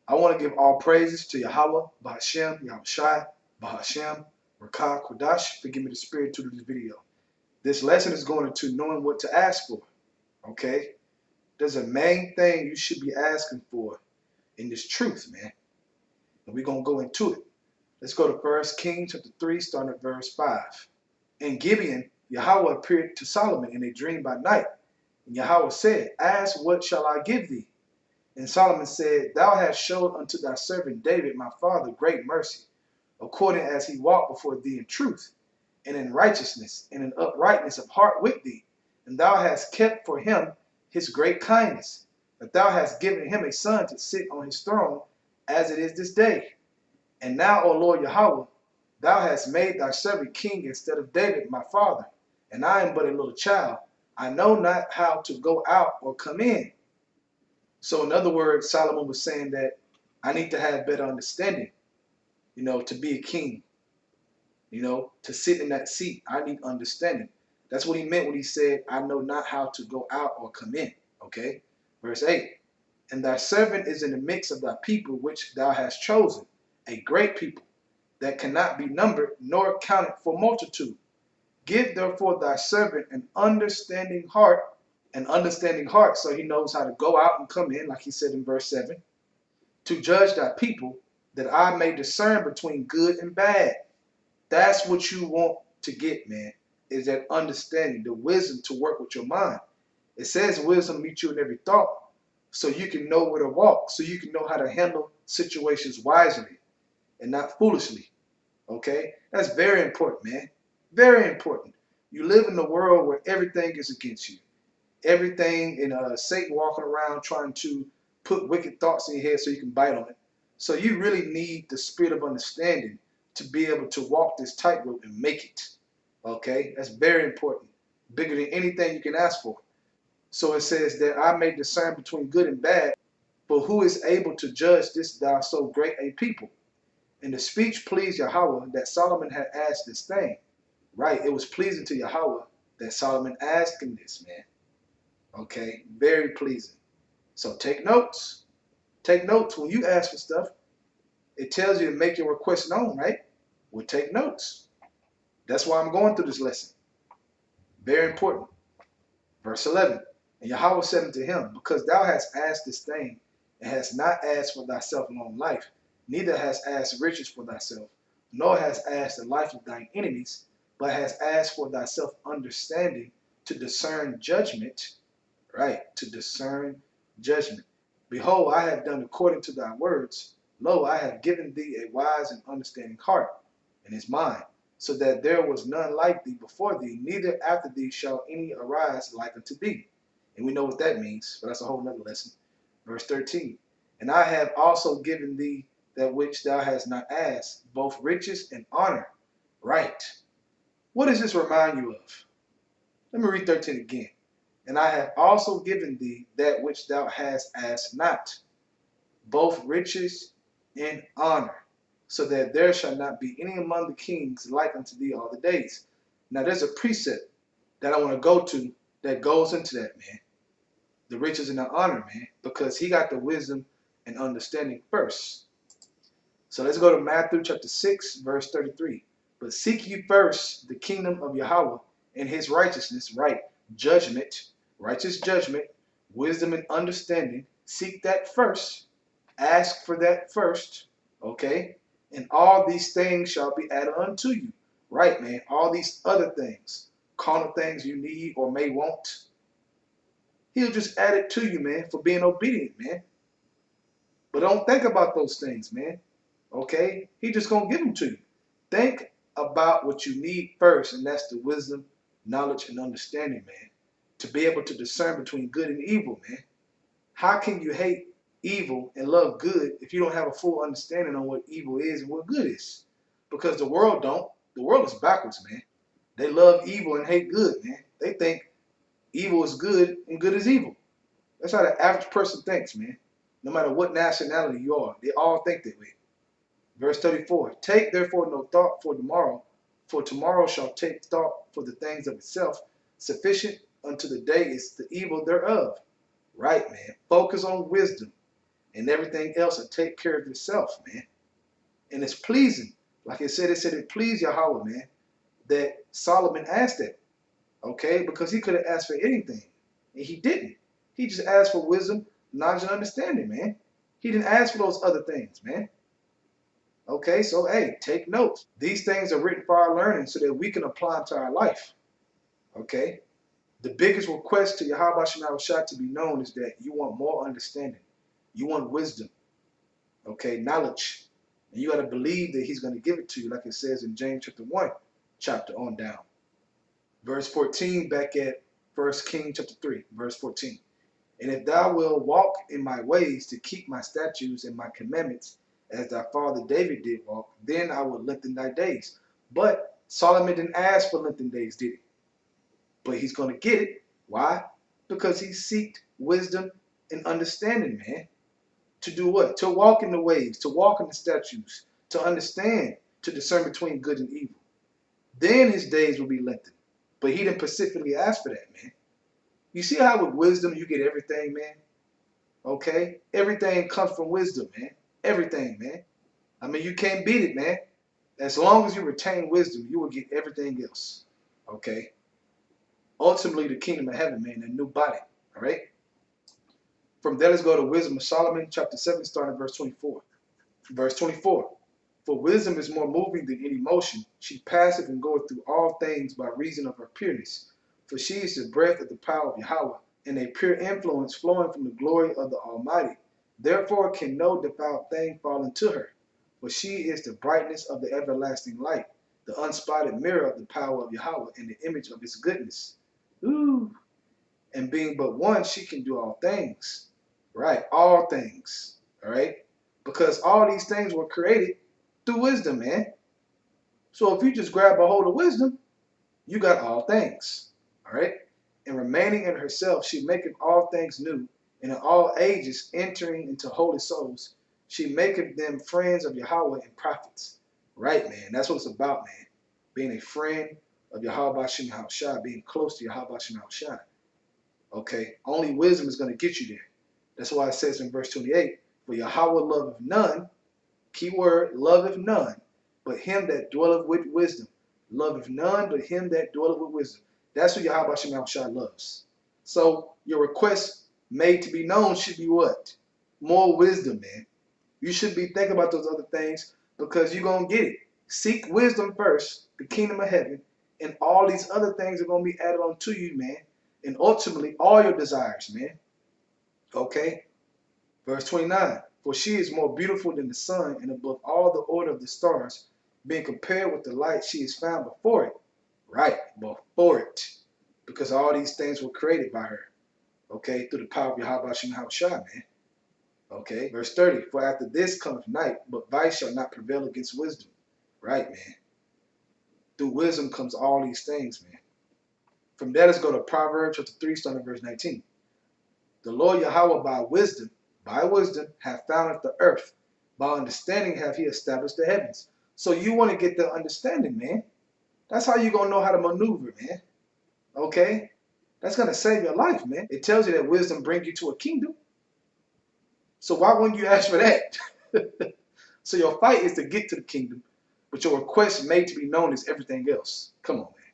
I want to give all praises to Yahawah, Bahashem, Yahushai, Bahashem, Rakah, Kodash. Forgive me the spirit to this video. This lesson is going into knowing what to ask for. Okay? There's a main thing you should be asking for in this truth, man. And we're going to go into it. Let's go to 1 Kings chapter 3, starting at verse 5. In Gibeon, Yahawah appeared to Solomon in a dream by night. And Yahawah said, Ask, what shall I give thee? And Solomon said, Thou hast showed unto thy servant David my father great mercy, according as he walked before thee in truth, and in righteousness, and in uprightness of heart with thee. And thou hast kept for him his great kindness, that thou hast given him a son to sit on his throne, as it is this day. And now, O Lord Yahawah, thou hast made thy servant king instead of David my father, and I am but a little child. I know not how to go out or come in. So in other words, Solomon was saying that I need to have better understanding, to be a king, to sit in that seat. I need understanding. That's what he meant when he said, I know not how to go out or come in. Okay. Verse 8. And thy servant is in the midst of thy people, which thou hast chosen, a great people that cannot be numbered nor counted for multitude. Give therefore thy servant an understanding heart, so he knows how to go out and come in, like he said in verse 7, to judge thy people, that I may discern between good and bad. That's what you want to get, man, is that understanding, the wisdom to work with your mind. It says wisdom meets you in every thought, so you can know where to walk, so you can know how to handle situations wisely and not foolishly. Okay? That's very important, man. Very important. You live in a world where everything is against you. Everything in Satan walking around trying to put wicked thoughts in your head so you can bite on it. So you really need the spirit of understanding to be able to walk this tightrope and make it. Okay? That's very important. Bigger than anything you can ask for. So it says that I may discern between good and bad, but who is able to judge this thou so great a people? And the speech pleased Yahawah that Solomon had asked this thing. Right, it was pleasing to Yahawah that Solomon asked him this, man. Okay, very pleasing. So take notes. Take notes when you ask for stuff. It tells you to make your request known, right? Well, take notes. That's why I'm going through this lesson. Very important. Verse 11. And Yahawah said unto him, Because thou hast asked this thing, and hast not asked for thyself long life, neither hast asked riches for thyself, nor hast asked the life of thine enemies, but hast asked for thyself understanding to discern judgment. Right, to discern judgment. Behold, I have done according to thy words. Lo, I have given thee a wise and understanding heart, and his mind, so that there was none like thee before thee, neither after thee shall any arise like unto thee. And we know what that means, but that's a whole nother lesson. Verse 13. And I have also given thee that which thou hast not asked, both riches and honor. Right. What does this remind you of? Let me read 13 again. And I have also given thee that which thou hast asked not, both riches and honor, so that there shall not be any among the kings like unto thee all the days. Now there's a precept that I want to go to that goes into that, man. The riches and the honor, man, because he got the wisdom and understanding first. So let's go to Matthew chapter 6, verse 33. But seek ye first the kingdom of Yahawah and his righteousness, right, judgment, righteous judgment, wisdom and understanding. Seek that first. Ask for that first. Okay? And all these things shall be added unto you. Right, man. All these other things, carnal things you need or may want, he'll just add it to you, man, for being obedient, man. But don't think about those things, man. Okay? He just gonna give them to you. Think about what you need first, and that's the wisdom, knowledge, and understanding, man. To be able to discern between good and evil, man. How can you hate evil and love good if you don't have a full understanding on what evil is and what good is? Because the world don't. The world is backwards, man. They love evil and hate good, man. They think evil is good and good is evil. That's how the average person thinks, man. No matter what nationality you are, they all think that way. Verse 34, take therefore no thought for tomorrow shall take thought for the things of itself. Sufficient unto the day is the evil thereof. Right, man. Focus on wisdom. and everything else will take care of itself, man. And it's pleasing. Like it said it pleased Yahawah, man, that Solomon asked that, okay? Because he could have asked for anything, and he didn't. He just asked for wisdom, knowledge, and understanding, man. He didn't ask for those other things, man. Okay, so hey, take notes. These things are written for our learning so that we can apply them to our life. Okay? The biggest request to Yahawah Shah to be known is that you want more understanding. You want wisdom. Okay, knowledge. And you got to believe that he's going to give it to you, like it says in James chapter 1, chapter on down. Verse 14, back at 1 Kings chapter 3, verse 14. And if thou wilt walk in my ways to keep my statutes and my commandments, as thy father David did walk, then I will lengthen thy days. But Solomon didn't ask for lengthened days, did he? But he's going to get it. Why? Because he seeked wisdom and understanding, man. To do what? To walk in the ways, to walk in the statutes, to understand, to discern between good and evil. Then his days will be lengthened. But he didn't specifically ask for that, man. You see how with wisdom you get everything, man? Okay? Everything comes from wisdom, man. Everything, man. I mean, you can't beat it, man. As long as you retain wisdom, you will get everything else. Okay? Ultimately, the kingdom of heaven, man, a new body. All right? From there, let's go to Wisdom of Solomon, chapter 7, starting at verse 24. Verse 24. For wisdom is more moving than any motion. She passeth and goeth through all things by reason of her pureness. For she is the breath of the power of Yahawah, and a pure influence flowing from the glory of the Almighty. Therefore can no defiled thing fall into her. For she is the brightness of the everlasting light, the unspotted mirror of the power of Yahawah, and the image of his goodness. Ooh. And being but one, she can do all things. Right? All things. All right? Because all these things were created through wisdom, man. So if you just grab a hold of wisdom, you got all things. All right? And remaining in herself, she maketh all things new, and in all ages entering into holy souls, she maketh them friends of Yahawah and prophets. Right, man. That's what it's about, man. Being a friend of Yahawah Shah, being close to Yahawah Shah. Okay? Only wisdom is going to get you there. That's why it says in verse 28, for Yahawah loveth none, keyword, loveth none, but him that dwelleth with wisdom. Loveth none, but him that dwelleth with wisdom. That's who Yahawah Shah loves. So your request made to be known should be what? More wisdom, man. You should be thinking about those other things because you're going to get it. Seek wisdom first, the kingdom of heaven, and all these other things are going to be added on to you, man. And ultimately, all your desires, man. Okay? Verse 29. For she is more beautiful than the sun, and above all the order of the stars, being compared with the light, she is found before it. Right, before it. Because all these things were created by her. Okay? Through the power of Yahawah Shah, man. Okay? Verse 30. For after this cometh night, but vice shall not prevail against wisdom. Right, man. Through wisdom comes all these things, man. From there, let's go to Proverbs chapter 3, starting at verse 19. The Lord Yahawah by wisdom, hath founded the earth. By understanding hath he established the heavens. So you want to get the understanding, man. That's how you're going to know how to maneuver, man. Okay? That's going to save your life, man. It tells you that wisdom brings you to a kingdom. So why wouldn't you ask for that? So your fight is to get to the kingdom, but your request made to be known is everything else. Come on, man.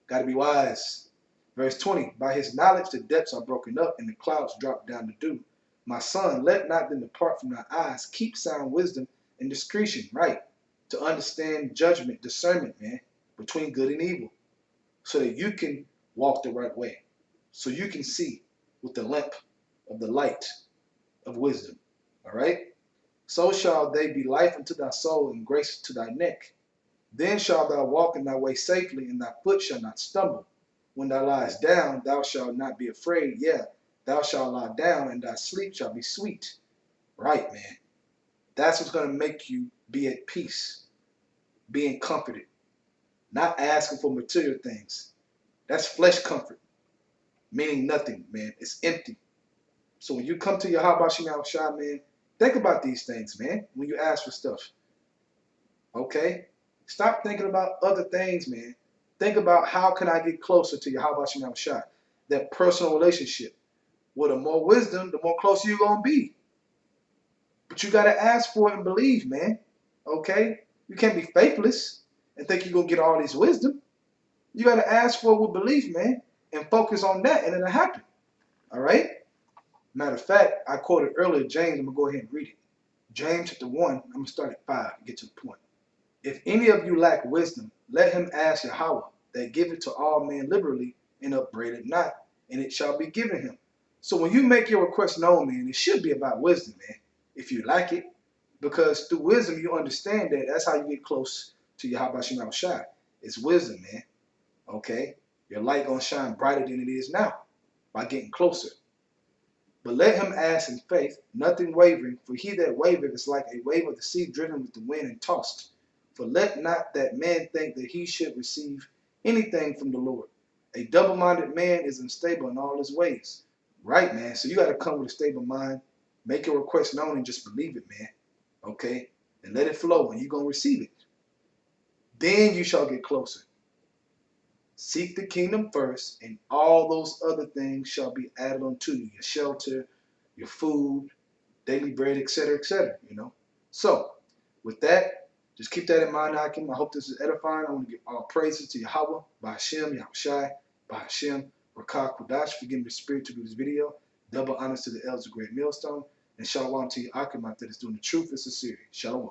Got to be wise. Verse 20, by his knowledge the depths are broken up, and the clouds drop down to dew. My son, let not them depart from thy eyes. Keep sound wisdom and discretion, right? To understand judgment, discernment, man, between good and evil. So that you can walk the right way. So you can see with the lamp of the light of wisdom. All right? So shall they be life unto thy soul and grace to thy neck. Then shalt thou walk in thy way safely, and thy foot shall not stumble. When thou liest down, thou shalt not be afraid. Yeah, thou shalt lie down, and thy sleep shall be sweet. Right, man. That's what's going to make you be at peace, being comforted, not asking for material things. That's flesh comfort, meaning nothing, man. It's empty. So when you come to Yahawah Shah, man, think about these things, man, when you ask for stuff. Okay? Stop thinking about other things, man. Think about how can I get closer to Yahawah Shah, that personal relationship. With the more wisdom, the more closer you're going to be. But you got to ask for it and believe, man. Okay? You can't be faithless and think you're going to get all this wisdom. You got to ask for it with belief, man, and focus on that, and it'll happen. All right? Matter of fact, I quoted earlier James. I'm going to go ahead and read it. James chapter 1, I'm going to start at 5 and get to the point. If any of you lack wisdom, let him ask Yahawah, that giveth to all men liberally and upbraideth not, and it shall be given him. So when you make your request known, man, it should be about wisdom, man, if you lack it. Because through wisdom, you understand that that's how you get close to Yahawah Shai. It's wisdom, man. Okay? Your light going to shine brighter than it is now by getting closer. But let him ask in faith, nothing wavering, for he that wavereth is like a wave of the sea driven with the wind and tossed. For let not that man think that he should receive anything from the Lord. A double-minded man is unstable in all his ways. Right, man? So you got to come with a stable mind, make your request known, and just believe it, man. Okay? And let it flow, and you're going to receive it. Then you shall get closer. Seek the kingdom first, and all those other things shall be added unto you. Your shelter, your food, daily bread, etc., you know. So, with that, just keep that in mind, Hakim. I hope this is edifying. I want to give all praises to Yahawah, by Hashem, Yahweh Shai, by Hashem, Rakah Kudash, for giving me the spirit to do this video. Double honors to the elders of Great Millstone. And shalom to you, Akim, that is doing the truth and sincerity. Shalom.